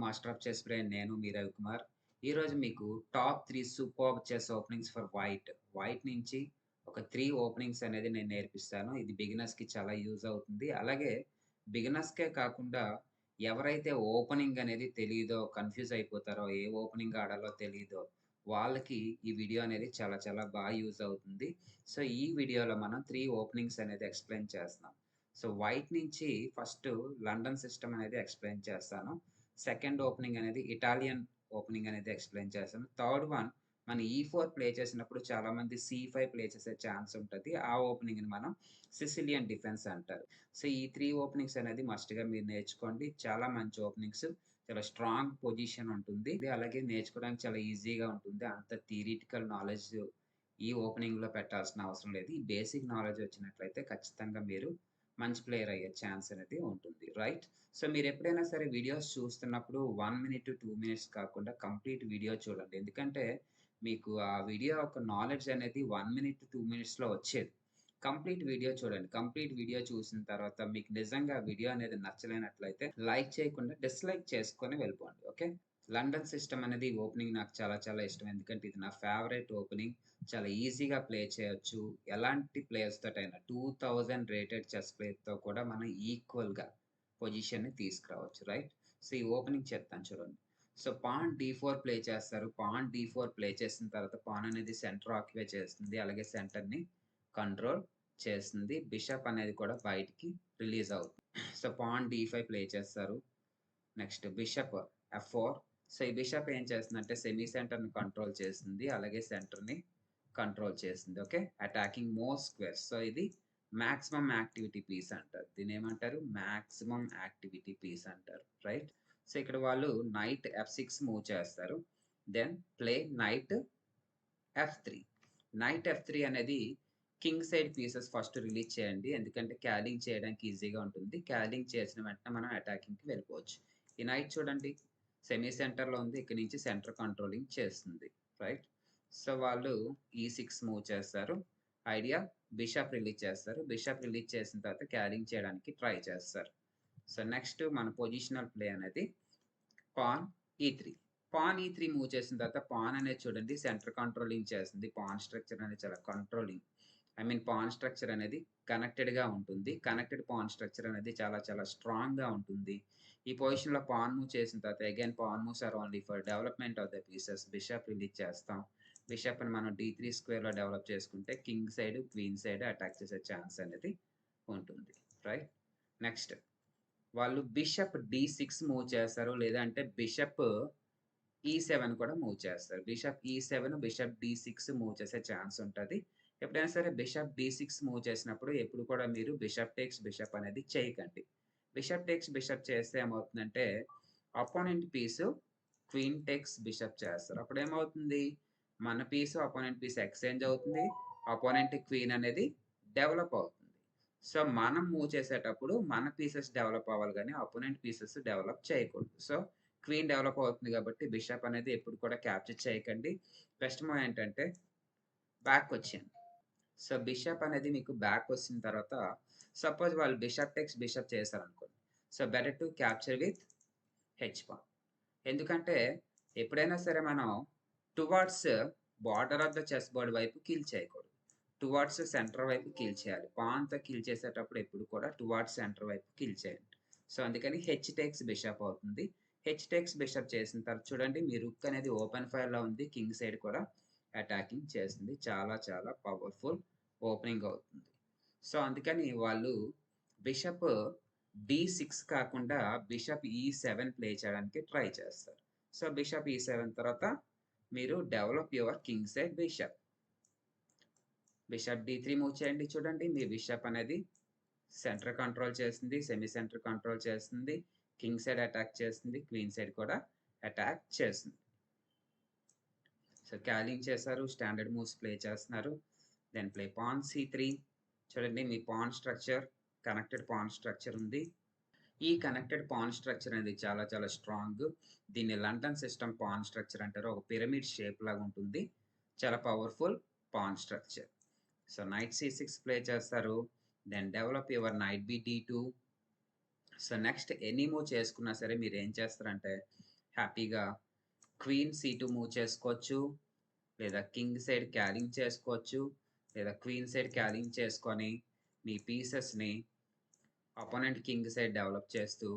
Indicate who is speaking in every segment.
Speaker 1: Master of chess brain. నేను మీ రవికుమార్. ఈరోజు మీకు top 3 superb chess openings for white. White నుంచి ఒక 3 ఓపెనింగ్స్ అనేది నేను నేర్పిస్తాను. ఇది బిగినర్స్‌కి చాలా యూజ్ అవుతుంది. అలాగే బిగినర్స్‌కే కాకుండా ఎవరైతే ఓపెనింగ్ అనేది తెలీదో, కన్‌ఫ్యూజ్ అయిపోతారో, ఏ ఓపెనింగ్ ఆడాలో తెలీదో, వాళ్ళకి ఈ వీడియో అనేది చాలా చాలా యూజ్ అవుతుంది. సో, ఈ వీడియోలో మనం 3 ఓపెనింగ్స్ అనేది ఎక్స్‌ప్లెయిన్ చేస్తున్నాం. సో, వైట్ నుంచి ఫస్టు లండన్ సిస్టమ్ అనేది ఎక్స్‌ప్లెయిన్ చేస్తాను. సెకండ్ ఓపెనింగ్ అనేది ఇటాలియన్ ఓపెనింగ్ అనేది ఎక్స్‌ప్లెయిన్ చేశాను. థర్డ్ వన్ మనం E4 ప్లే చేసినప్పుడు చాలామంది C5 ప్లే చేసే ఛాన్స్ ఉంటది. ఆ ఓపెనింగ్‌ని మనం సిసిలియన్ డిఫెన్స్ అంటారు. సో, ఈ 3 ఓపెనింగ్స్ అనేది మస్ట్‌గా మీరు నేర్చుకోండి. చాలా మంచి ఓపెనింగ్స్. చాలా స్ట్రాంగ్ పొజిషన్ ఉంటుంది. అలాగే నేర్చుకోవడానికి చాలా ఈజీగా ఉంటుంది. అంత థియరిటికల్ నాలెడ్జ్ ఈ ఓపెనింగ్‌లో పెట్టాల్సిన అవసరం లేదు. ఈ బేసిక్ నాలెడ్జ్ వచ్చినట్లయితే ఖచ్చితంగా మీరు మంచి ప్లేయర్ అయ్యే ఛాన్స్ అనేది ఉంటుంది. రైట్? సో, మీరెప్పుడైనా సరే వీడియోస్ చూస్తున్నప్పుడు 1 మినిట్, 2 మినిట్స్ కాకుండా కంప్లీట్ వీడియో చూడండి. ఎందుకంటే, మీకు ఆ వీడియో యొక్క నాలెడ్జ్ అనేది 1 మినిట్, 2 మినిట్స్‌లో వచ్చేది. కంప్లీట్ వీడియో చూడండి. కంప్లీట్ వీడియో చూసిన తర్వాత మీకు నిజంగా వీడియో అనేది నచ్చలేనట్లయితే లైక్ చేయకుండా డిస్‌లైక్ చేసుకొని వెళ్ళిపోండి. ఓకే? లండన్ సిస్టమ్ అనేది ఓపెనింగ్ నాకు చాలా చాలా ఇష్టం. ఎందుకంటే, ఇది నా ఫేవరెట్ ఓపెనింగ్. చాలా ఈజీగా ప్లే చేయొచ్చు. ఎలాంటి ప్లేయర్స్ తోటైనా 2000 రేటెడ్ చెస్ ప్లేయర్‌తో కూడా మనం ఈక్వల్‌గా పొజిషన్‌ని తీసుకురావచ్చు. రైట్? సో, ఈ ఓపెనింగ్ చెప్తాను చూడండి. సో, పాన్ D4 ప్లే చేస్తారు. పాన్ D4 ప్లే చేసిన తర్వాత పాన్ అనేది సెంటర్ ఆక్యుపై చేస్తుంది. అలాగే సెంటర్‌ని కంట్రోల్ చేస్తుంది. బిషప్ అనేది కూడా బయటికి రిలీజ్ అవుతుంది. సో, పాన్ D5 ప్లే చేస్తారు. Next bishop F4. సో, ఈ బిషప్ ఏం చేస్తుందంటే సెమీ సెంటర్‌ని కంట్రోల్ చేస్తుంది. అలాగే సెంటర్‌ని కంట్రోల్ చేస్తుంది. Okay? Attacking more squares. So, ఇది మాక్సిమం యాక్టివిటీ పీస్ అంటారు. దీన్నేమంటారు? మాక్సిమం యాక్టివిటీ పీస్ అంటారు. రైట్? సో, ఇక్కడ వాళ్ళు నైట్ F6 మూవ్ చేస్తారు. Then play knight F3. Knight F3 అనేది king side pieces first release చేయండి. ఎందుకంటే క్యాలింగ్ చేయడానికి ఈజీగా ఉంటుంది. క్యాలింగ్ చేసిన వెంటనే మనం అటాకింగ్‌కి వెళ్ళిపోవచ్చు. ఈ నైట్ చూడండి సెమీ సెంటర్‌లో ఉంది. ఇక్కడి నుంచి సెంటర్ కంట్రోలింగ్ చేస్తుంది. రైట్? సో, వాళ్ళు E6 మూవ్ చేస్తారు. ఐడియా బిషప్ రిలీజ్ చేస్తారు. బిషప్ రిలీజ్ చేసిన తర్వాత క్యాలింగ్ చేయడానికి ట్రై చేస్తారు. సో, నెక్స్ట్ మన పొజిషనల్ ప్లే అనేది pan E3. Pan E3 move చేసిన తర్వాత పాన్ అనేది చూడండి సెంటర్ కంట్రోలింగ్ చేస్తుంది. పాన్ స్ట్రక్చర్ అనేది చాలా కంట్రోలింగ్. పాన్ స్ట్రక్చర్ అనేది కనెక్టెడ్‌గా ఉంటుంది. కనెక్టెడ్ పాన్ స్ట్రక్చర్ అనేది చాలా చాలా స్ట్రాంగ్‌గా ఉంటుంది. ఈ పొజిషన్‌లో పాన్ మూవ్ చేసిన తర్వాత again pawn moves are only for development of the pieces. Bishop release చేస్తాం. బిషప్‌ని మనం D3 స్క్వేర్‌లో డెవలప్ చేసుకుంటే king side, queen side attack చేసే ఛాన్స్ అనేది ఉంటుంది. రైట్? నెక్స్ట్ వాళ్ళు బిషప్ D6 మూవ్ చేస్తారు. లేదంటే బిషప్ E7 కూడా మూవ్ చేస్తారు. Bishop E7, bishop D6 move చేసే ఛాన్స్ ఉంటది. ఎప్పుడైనా సరే బిషప్ D6 మూవ్ చేసినప్పుడు ఎప్పుడు కూడా మీరు బిషప్ టేక్స్ బిషప్ అనేది చేయకండి. బిషప్ టేక్స్ బిషప్ చేస్తే ఏమవుతుందంటే అపోనెంట్ పీసు క్వీన్ టేక్స్ బిషప్ చేస్తారు. అప్పుడేమవుతుంది? మన పీసు అపోనెంట్ పీస్ ఎక్స్‌చేంజ్ అవుతుంది. అపోనెంట్ క్వీన్ అనేది డెవలప్ అవుతుంది. సో, మనం మూవ్ చేసేటప్పుడు మన పీసెస్ డెవలప్ అవ్వాలి గానీ అపోనెంట్ పీసెస్ డెవలప్ చేయకూడదు. సో, క్వీన్ డెవలప్ అవుతుంది కాబట్టి బిషప్ అనేది ఎప్పుడు కూడా క్యాప్చర్ చేయకండి. బెస్ట్ మూవ్ ఏంటంటే బ్యాక్‌కొచ్చేయండి. సో, బిషప్ అనేది మీకు బ్యాకొచ్చిన తర్వాత సపోజ్ వాళ్ళు బిషప్ టేక్స్ బిషప్ చేశారనుకోండి. So, better to capture with H pan. ఎందుకంటే ఎప్పుడైనా సరే మనం towards border of the chess board వైపు కిల్ చేయకూడదు. టువర్డ్స్ సెంటర్ వైపు కిల్ చేయాలి. పాన్‌తో కిల్ చేసేటప్పుడు ఎప్పుడు కూడా టువర్డ్స్ సెంటర్ వైపు కిల్ చేయండి. సో, అందుకని హెచ్ టేక్స్ బిషప్ అవుతుంది. హెచ్ టేక్స్ బిషప్ చేసిన తర్వాత చూడండి మీ రుక్ అనేది ఓపెన్ ఫైర్‌లో ఉంది. కింగ్ సైడ్ కూడా అటాకింగ్ చేస్తుంది. చాలా చాలా పవర్‌ఫుల్ ఓపెనింగ్ అవుతుంది. సో, అందుకని వాళ్ళు బిషప్ D6 కాకుండా బిషప్ E7 ప్లే చేయడానికి ట్రై చేస్తారు. సో, బిషప్ E7 తర్వాత మీరు develop your king side bishop. Bishop D3 move చేయండి చూడండి. మీ బిషప్ అనేది సెంటర్ కంట్రోల్ చేస్తుంది. సెమీ సెంటర్ కంట్రోల్ చేస్తుంది. కింగ్ సైడ్ అటాక్ చేస్తుంది. క్వీన్ సైడ్ కూడా అటాక్ చేస్తుంది. సో, క్యాలింగ్ చేశారు. స్టాండర్డ్ మూవ్స్ ప్లే చేస్తున్నారు. Then play pawn C3. చూడండి మీ pawn structure connected pawn structure ఉంది. ఈ కనెక్టెడ్ పాన్ స్ట్రక్చర్ అనేది చాలా చాలా స్ట్రాంగ్. దీన్ని లండన్ సిస్టమ్ పాన్ స్ట్రక్చర్ అంటారు. ఒక పిరమిడ్ షేప్ లాగా ఉంటుంది. చాలా powerful pawn structure. So, knight C6 play చేస్తారు. Then develop your knight B D2. So, next any move చేసుకున్నా సరే మీరేం చేస్తారంటే హ్యాపీగా క్వీన్ C2 మూవ్ చేసుకోవచ్చు. లేదా కింగ్ సైడ్ క్యారింగ్ చేసుకోవచ్చు. లేదా క్వీన్ సైడ్ క్యారింగ్ చేసుకొని మీ పీసెస్‌ని అపోనెంట్ కింగ్ సైడ్ డెవలప్ చేస్తూ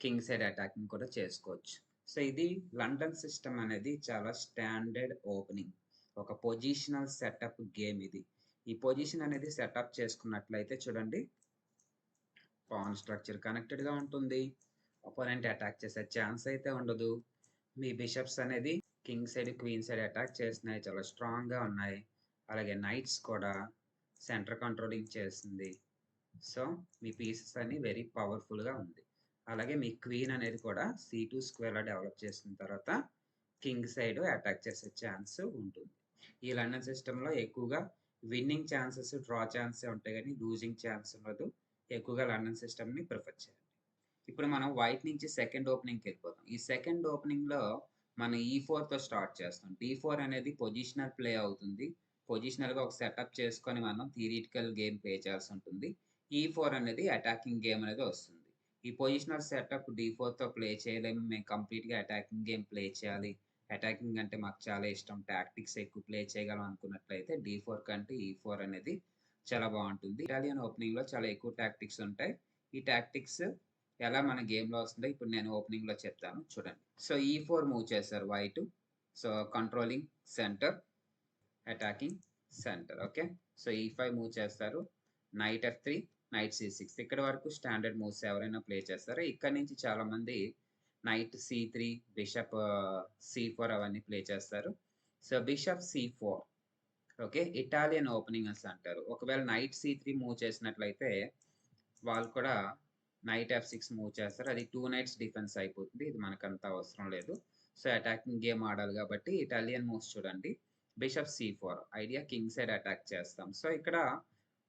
Speaker 1: కింగ్ సైడ్ అటాకింగ్ కూడా చేసుకోవచ్చు. సో, ఇది లండన్ సిస్టమ్ అనేది చాలా స్టాండర్డ్ ఓపెనింగ్. ఒక పొజిషనల్ సెటప్ గేమ్ ఇది. ఈ పొజిషన్ అనేది సెటప్ చేసుకున్నట్లయితే చూడండి, పాన్ స్ట్రక్చర్ కనెక్టెడ్‌గా ఉంటుంది. అపోనెంట్ అటాక్ చేసే ఛాన్స్ అయితే ఉండదు. మీ బిషప్స్ అనేది king side, queen side attack చేస్తున్నాయి. చాలా స్ట్రాంగ్‌గా ఉన్నాయి. అలాగే నైట్స్ కూడా సెంటర్ కంట్రోలింగ్ చేస్తుంది. సో, మీ పీసెస్ అన్నీ వెరీ పవర్‌ఫుల్‌గా ఉంది. అలాగే మీ క్వీన్ అనేది కూడా C2 స్క్వేర్‌లా డెవలప్ చేసిన తర్వాత కింగ్ సైడ్ అటాక్ చేసే ఛాన్స్ ఉంటుంది. ఈ లండన్ సిస్టమ్‌లో ఎక్కువగా విన్నింగ్ ఛాన్సెస్, డ్రా ఛాన్సే ఉంటాయి గానీ లూజింగ్ ఛాన్స్ ఉండదు. ఎక్కువగా లండన్ సిస్టమ్‌ని ప్రిఫర్ చేయండి. ఇప్పుడు మనం వైట్ నుంచి సెకండ్ ఓపెనింగ్‌కెళ్ళిపోదాం. ఈ సెకండ్ ఓపెనింగ్‌లో మనం E4తో స్టార్ట్ చేస్తాం. D4 అనేది పొజిషనల్ ప్లే అవుతుంది. పొజిషనల్‌గా ఒక సెటప్ చేసుకొని మనం థియరిటికల్ గేమ్ ప్లే చేయాల్సుంటుంది. E4 అనేది అటాకింగ్ గేమ్ అనేది వస్తుంది. ఈ పొజిషనల్ సెటప్ D4తో ప్లే చేయలేము. మేము కంప్లీట్‌గా అటాకింగ్ గేమ్ ప్లే చేయాలి. అటాకింగ్ అంటే మాకు చాలా ఇష్టం. టాక్టిక్స్ ఎక్కువ ప్లే చేయగలం అనుకున్నట్లయితే D4 కంటే E4 అనేది చాలా బావుంటుంది. ఇటాలియన్ ఓపెనింగ్‌లో చాలా ఎక్కువ టాక్టిక్స్ ఉంటాయి. ఈ టాక్టిక్స్ ఎలా మన గేమ్‌లో వస్తుందో ఇప్పుడు నేను ఓపెనింగ్‌లో చెప్తాను చూడండి. సో, E4 మూవ్ చేశారు white. So, controlling centre, attacking centre. Okay. So, E5 move చేస్తారు. Knight F3, knight C6. ఇక్కడి వరకు స్టాండర్డ్ మూవ్స్ ఎవరైనా ప్లే చేస్తారు. ఇక్కడి నుంచి చాలామంది నైట్ C3, బిషప్ C4 అవన్నీ ప్లే చేస్తారు. So, bishop C4 okay. Italian openings అంటారు. ఒకవేళ నైట్ C3 మూవ్ చేసినట్లయితే వాళ్ళు కూడా నైట్ F6 మూవ్ చేస్తారు. అది 2 నైట్స్ డిఫెన్స్ అయిపోతుంది. ఇది మనకంత అవసరం లేదు. సో, అటాకింగ్ గేమ్ ఆడాలి కాబట్టి ఇటాలియన్ మూవ్స్ చూడండి. Bishop C4 idea king side attack చేస్తాం. సో, ఇక్కడ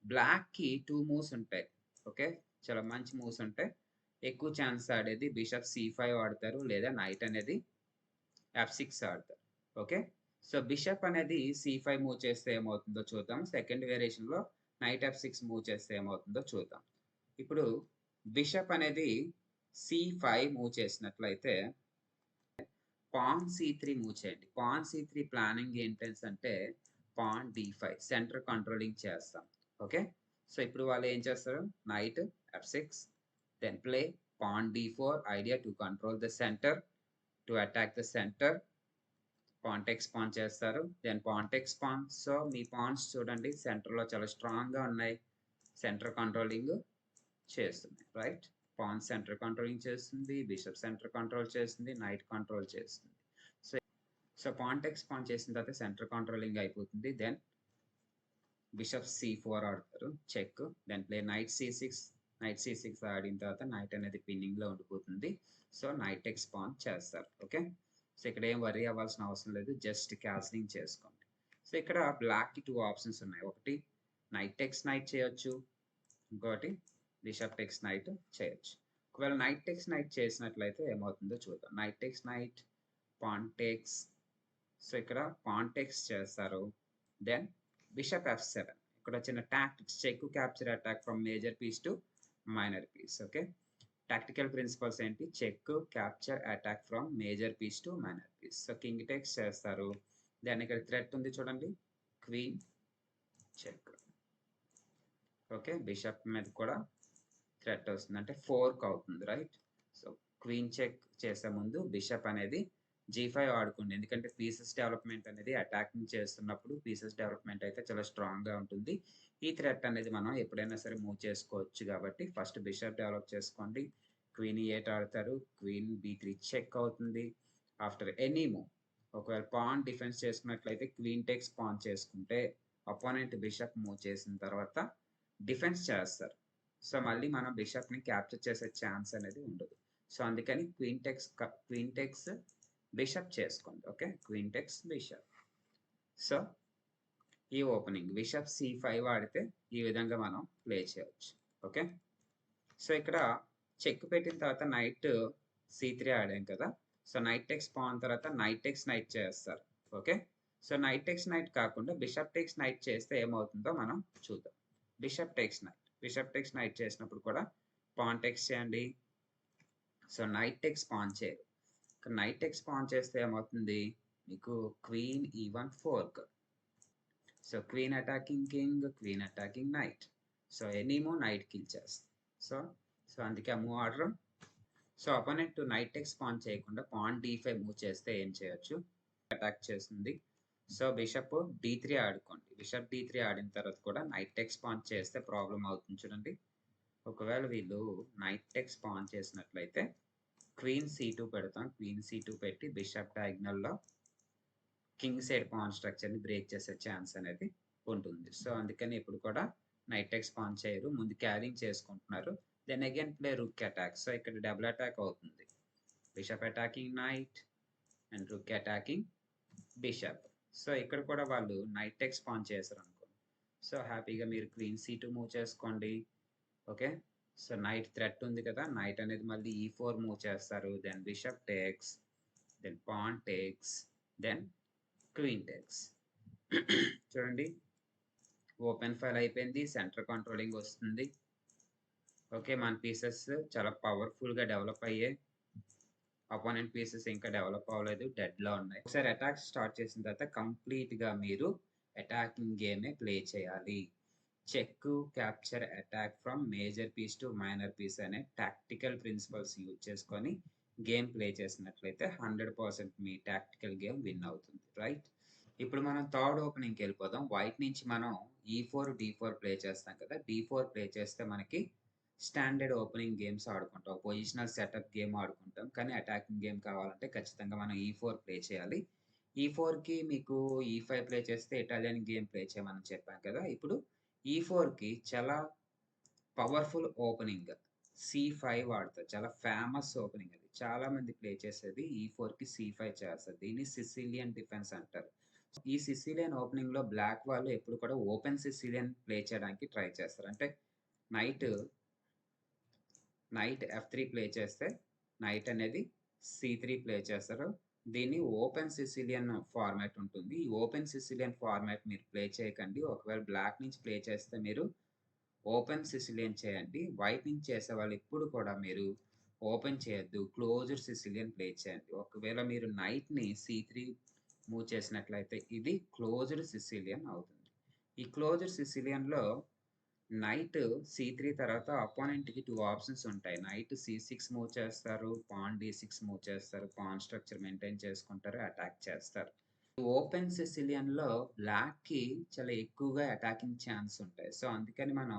Speaker 1: బ్లాక్‌కి 2 మూవ్స్ ఉంటాయి. ఓకే. చాలా మంచి మూవ్స్ ఉంటాయి. ఎక్కువ ఛాన్స్ ఆడేది బిషప్ C5 ఆడతారు. లేదా నైట్ అనేది F6 ఆడతారు. ఓకే. సో, బిషప్ అనేది C5 మూవ్ చేస్తే ఏమవుతుందో చూద్దాం. సెకండ్ వేరియేషన్‌లో నైట్ F6 మూవ్ చేస్తే ఏమవుతుందో చూద్దాం. ఇప్పుడు బిషప్ అనేది C5 మూవ్ చేసినట్లయితే పాన్ C3 మూవ్ చేయండి. పాన్ C3 ప్లానింగ్ ఏంటంటే పాన్ D5 సెంటర్ కంట్రోలింగ్ చేస్తాం. ఓకే. సో, ఇప్పుడు వాళ్ళు ఏం చేస్తారు? Knight F6 then play pawn D4 idea to control the centre, to attack the centre. Pawn takes pawn చేస్తారు. Then pawn takes pawn. So, మీ pawns చూడండి సెంటర్‌లో చాలా స్ట్రాంగ్‌గా ఉన్నాయి. సెంటర్ కంట్రోలింగ్ చేస్తుంది. రైట్. పాన్ సెంటర్ కంట్రోలింగ్ చేస్తుంది. బిషప్ సెంటర్ కంట్రోల్ చేస్తుంది. నైట్ కంట్రోల్ చేస్తుంది. So, so pawn takes pawn చేసిన తర్వాత సెంటర్ కంట్రోలింగ్ అయిపోతుంది. దెన్ బిషప్ C4 ఆడతారు. Check. Then play knight C6. Knight C6 ఆడిన తర్వాత నైట్ అనేది పిన్నింగ్‌లో ఉండిపోతుంది. సో, నైట్ టేక్స్ పాన్ చేస్తారు. ఓకే. సో, ఇక్కడ ఏం వర్రీ అవ్వాల్సిన అవసరం లేదు. జస్ట్ క్యాన్సెలింగ్ చేసుకోండి. సో, ఇక్కడ బ్లాక్‌కి 2 ఆప్షన్స్ ఉన్నాయి. ఒకటి నైట్ టేక్స్ నైట్ చేయొచ్చు. ఇంకోటి బిషప్ టేక్స్ నైట్ చేయొచ్చు. ఒకవేళ నైట్ టేక్స్ నైట్ చేసినట్లయితే ఏమవుతుందో చూద్దాం. Knight takes knight, pawn takes. So, ఇక్కడ పాన్ టేక్స్ చేస్తారు. Then bishop F7. ఇక్కడ చిన్న tactics check capture attack from major piece to minor piece. Okay. Tactical principles ఏంటి? Check, capture, attack from major piece to minor piece. So, king takes చేస్తారు. Then ఇక్కడ threat ఉంది చూడండి. Queen check. Okay. Bishop మీద కూడా threat వస్తుంది. అంటే fork అవుతుంది. రైట్. సో, క్వీన్ చెక్ చేసే ముందు బిషప్ అనేది G5 ఆడుకోండి. ఎందుకంటే పీసెస్ డెవలప్‌మెంట్ అనేది అటాకింగ్ చేస్తున్నప్పుడు పీసెస్ డెవలప్‌మెంట్ అయితే చాలా స్ట్రాంగ్‌గా ఉంటుంది. ఈ థ్రెట్ అనేది మనం ఎప్పుడైనా సరే మూవ్ చేసుకోవచ్చు కాబట్టి ఫస్ట్ బిషప్ డెవలప్ చేసుకోండి. క్వీన్ E8 ఆడతారు. క్వీన్ B3 చెక్ అవుతుంది. ఆఫ్టర్ ఎనీ మూవ్ ఒకవేళ పాన్ డిఫెన్స్ చేసుకున్నట్లయితే క్వీన్ టేక్స్ పాన్ చేసుకుంటే అపోనెంట్ బిషప్ మూవ్ చేసిన తర్వాత డిఫెన్స్ చేస్తారు. సో, మళ్ళీ మనం బిషప్‌ని క్యాప్చర్ చేసే ఛాన్స్ అనేది ఉండదు. సో, అందుకని క్వీన్ టేక్స్ బిషప్ చేసుకోండి. Okay. Queen takes bishop. So, ఈ ఓపెనింగ్ బిషప్ C5 ఆడితే ఈ విధంగా మనం ప్లే చేయొచ్చు. ఓకే. సో, ఇక్కడ చెక్ పెట్టిన తర్వాత నైట్ C3 ఆడాం కదా! సో, నైట్ టేక్స్ పాన్ తర్వాత నైట్ టేక్స్ నైట్ చేస్తారు. Okay. So, knight takes night కాకుండా బిషప్ టేక్స్ నైట్ చేస్తే ఏమవుతుందో మనం చూద్దాం. Bishop takes night. Bishop takes night చేసినప్పుడు కూడా పాన్ టేక్స్ చేయండి. సో, నైట్ టేక్స్ పాన్ చేయరు. నైట్ టెక్ స్పాన్ చేస్తే ఏమవుతుంది మీకు queen E1 fork. So queen attacking king, queen attacking night. So any move knight kill చేస్తుంది. సో సో అందుకే ఆ move order. So opponent night takes span చేయకుండా pan D5 move చేస్తే ఏం చేయొచ్చు, అటాక్ చేస్తుంది. సో బిషప్ D3 ఆడుకోండి. Bishop D3 ఆడిన తర్వాత కూడా నైట్ టెక్ స్పాన్ చేస్తే ప్రాబ్లం అవుతుంది చూడండి. ఒకవేళ వీళ్ళు నైట్ టెక్ స్పాన్ చేసినట్లయితే క్వీన్ C2 పెడతాం. క్వీన్ C2 పెట్టి బిషప్ డయాగ్నల్లో కింగ్ సైడ్ పాన్ స్ట్రక్చర్ని బ్రేక్ చేసే ఛాన్స్ అనేది ఉంటుంది. సో అందుకని ఇప్పుడు కూడా నైట్ టెక్ స్పాన్ చేయరు, ముందు క్యారింగ్ చేసుకుంటున్నారు. దెన్ అగైన్ ప్లే రుక్ అటాక్. సో ఇక్కడ డబుల్ అటాక్ అవుతుంది. Bishop attacking night and rook attacking bishop. So ఇక్కడ కూడా వాళ్ళు నైట్ టెక్ స్పాన్ చేశారు అనుకోండి. సో హ్యాపీగా మీరు క్వీన్ C2 మూవ్ చేసుకోండి. ఓకే, సో నైట్ థ్రెట్ ఉంది కదా, నైట్ అనేది మళ్ళీ E4 మూవ్ చేస్తారు. Then bishop takes, then pawn takes, then queen takes. చూడండి ఓపెన్ ఫైల్ అయిపోయింది, సెంటర్ కంట్రోలింగ్ వస్తుంది. ఓకే, మన పీసెస్ చాలా పవర్ఫుల్గా డెవలప్ అయ్యాయి. అపోనెంట్ పీసెస్ ఇంకా డెవలప్ అవ్వలేదు, డెడ్లో ఉన్నాయి. ఒకసారి అటాక్ స్టార్ట్ చేసిన తర్వాత కంప్లీట్గా మీరు అటాకింగ్ గేమే ప్లే చేయాలి. Check, capture, attack from major piece to minor piece అనే టాక్టికల్ ప్రిన్సిపల్స్ యూజ్ చేసుకొని గేమ్ ప్లే చేసినట్లయితే 100% మీ టాక్టికల్ గేమ్ విన్ అవుతుంది. రైట్, ఇప్పుడు మనం థర్డ్ ఓపెనింగ్కి వెళ్ళిపోదాం. వైట్ నుంచి మనం E4 D4 ప్లే చేస్తాం కదా. D4 ప్లే చేస్తే మనకి స్టాండర్డ్ ఓపెనింగ్ గేమ్స్ ఆడుకుంటాం, పొజిషనల్ సెటప్ గేమ్ ఆడుకుంటాం. కానీ అటాకింగ్ గేమ్ కావాలంటే ఖచ్చితంగా మనం E4 ప్లే చేయాలి. E4కి మీకు E5 ప్లే చేస్తే ఇటాలియన్ గేమ్ ప్లే చేయమని చెప్పాం కదా. ఇప్పుడు E4కి చాలా పవర్ఫుల్ ఓపెనింగ్ C5 వాడతారు. చాలా ఫేమస్ ఓపెనింగ్ అది. చాలా మంది ప్లే చేసేది E4కి C5 చేస్తారు. దీన్ని సిసిలియన్ డిఫెన్స్ అంటారు. ఈ సిసిలియన్ ఓపెనింగ్ లో బ్లాక్ వాళ్ళు ఎప్పుడు కూడా ఓపెన్ సిసిలియన్ ప్లే చేయడానికి ట్రై చేస్తారు. అంటే నైట్ F3 ప్లే చేస్తే నైట్ అనేది C3 ప్లే చేస్తారు. దీన్ని ఓపెన్ సిసిలియన్ ఫార్మాట్ ఉంటుంది. ఈ ఓపెన్ సిసిలియన్ ఫార్మాట్ మీరు ప్లే చేయకండి. ఒకవేళ బ్లాక్ నుంచి ప్లే చేస్తే మీరు ఓపెన్ సిసిలియన్ చేయండి. వైట్ నుంచి చేసే వాళ్ళు ఎప్పుడు కూడా మీరు ఓపెన్ చేయొద్దు, క్లోజ్డ్ సిసిలియన్ ప్లే చేయండి. ఒకవేళ మీరు నైట్ని C3 మూవ్ చేసినట్లయితే ఇది క్లోజ్డ్ సిసిలియన్ అవుతుంది. ఈ క్లోజ్డ్ సిసిలియన్లో నైట్ C3 తర్వాత అపోనెంట్కి 2 ఆప్షన్స్ ఉంటాయి. నైట్ C6 మూవ్ చేస్తారు, పాన్ D6 మూవ్ చేస్తారు, పాన్ స్ట్రక్చర్ మెయింటైన్ చేసుకుంటారు, అటాక్ చేస్తారు. ఓపెన్ సిసిలియన్లో బ్లాక్కి చాలా ఎక్కువగా అటాకింగ్ ఛాన్స్ ఉంటాయి. సో అందుకని మనం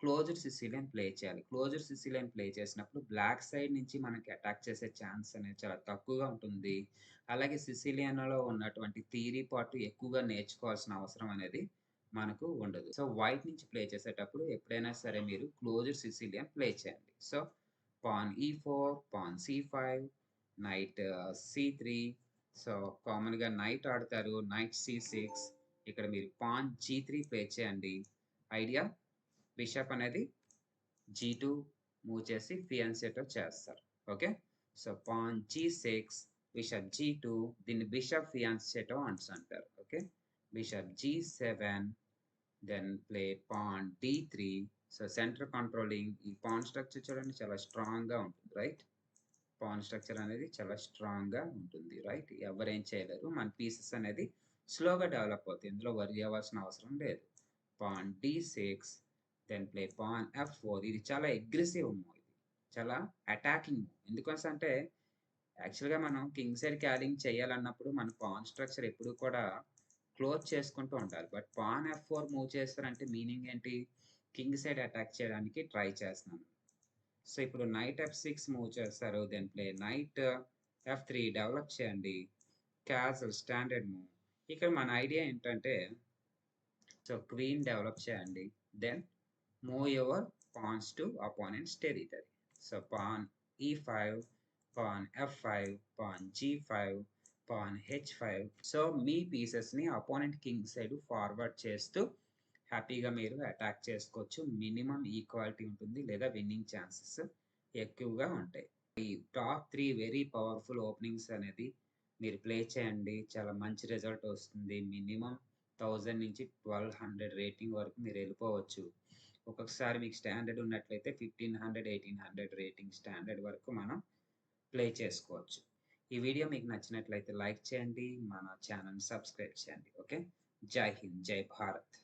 Speaker 1: క్లోజ్డ్ సిసిలియన్ ప్లే చేయాలి. క్లోజ్డ్ సిసిలియన్ ప్లే చేసినప్పుడు బ్లాక్ సైడ్ నుంచి మనకి అటాక్ చేసే ఛాన్స్ అనేది చాలా తక్కువగా ఉంటుంది. అలాగే సిసిలియన్లో ఉన్నటువంటి థియరీ పార్ట్ ఎక్కువగా నేర్చుకోవాల్సిన అవసరం అనేది మనకు ఉండదు. సో వైట్ నుంచి ప్లే చేసేటప్పుడు ఎప్పుడైనా సరే మీరు క్లోజ్డ్ సిసిలియన్ ప్లే చేయండి. So pan E4, pan C5, night C3. So కామన్గా నైట్ ఆడతారు, నైట్ C6. ఇక్కడ మీరు పాన్ G3 ప్లే చేయండి. ఐడియా, బిషప్ అనేది G2 మూవ్ చేసి ఫియాన్సేటో చేస్తారు. Okay, so pan G6, bishop G2, దీన్ని బిషప్ ఫియాన్సేటో అంటారు. Okay, bishop G7, then play pawn D3. So centre controlling. ఈ పాన్ స్ట్రక్చర్ చూడండి చాలా స్ట్రాంగ్గా ఉంటుంది. రైట్, పాన్ స్ట్రక్చర్ అనేది చాలా స్ట్రాంగ్గా ఉంటుంది. రైట్, ఎవరేం చేయలేరు. మన పీసెస్ అనేది స్లోగా డెవలప్ అవుతాయి, ఇందులో వరి అవ్వాల్సిన అవసరం లేదు. Pawn D6, then play pawn F4. ఇది చాలా అగ్రెసివ్ మూవ్, ఇది చాలా అటాకింగ్ మూవ్. ఎందుకోసం అంటే యాక్చువల్గా మనం కింగ్ సైడ్ క్యారింగ్ చేయాలన్నప్పుడు మన పాన్ స్ట్రక్చర్ ఎప్పుడు కూడా క్లోజ్ చేసుకుంటూ ఉండాలి. బట్ పాన్ F4 మూవ్ చేస్తారంటే మీనింగ్ ఏంటి, కింగ్ సైడ్ అటాక్ చేయడానికి ట్రై చేస్తున్నాను. సో ఇప్పుడు నైట్ F6 మూవ్ చేస్తారు, then play knight F3 develop చేయండి. Castle standard move. ఇక్కడ మన ఐడియా ఏంటంటే సో క్వీన్ డెవలప్ చేయండి, then move your pawns to opponent's territory. So pawn E5, pawn F5, pawn G5, pawn H5. So మీ పీసెస్ని opponent king side forward చేస్తూ హ్యాపీగా మీరు అటాక్ చేసుకోవచ్చు. మినిమం ఈక్వాలిటీ ఉంటుంది, లేదా విన్నింగ్ ఛాన్సెస్ ఎక్కువగా ఉంటాయి. ఈ టాప్ 3 వెరీ పవర్ఫుల్ ఓపెనింగ్స్ అనేది మీరు ప్లే చేయండి, చాలా మంచి రిజల్ట్ వస్తుంది. మినిమం 1000 నుంచి 1200 రేటింగ్ వరకు మీరు వెళ్ళిపోవచ్చు. ఒక్కొక్కసారి మీకు స్టాండర్డ్ ఉన్నట్లయితే 1500, 1800 రేటింగ్ స్టాండర్డ్ వరకు మనం ప్లే చేసుకోవచ్చు. ఈ వీడియో మీకు నచ్చినట్లయితే లైక్ చేయండి. మన ఛానెల్‌ని సబ్స్క్రైబ్ చేయండి. ఓకే. జై హింద్. జై భారత్.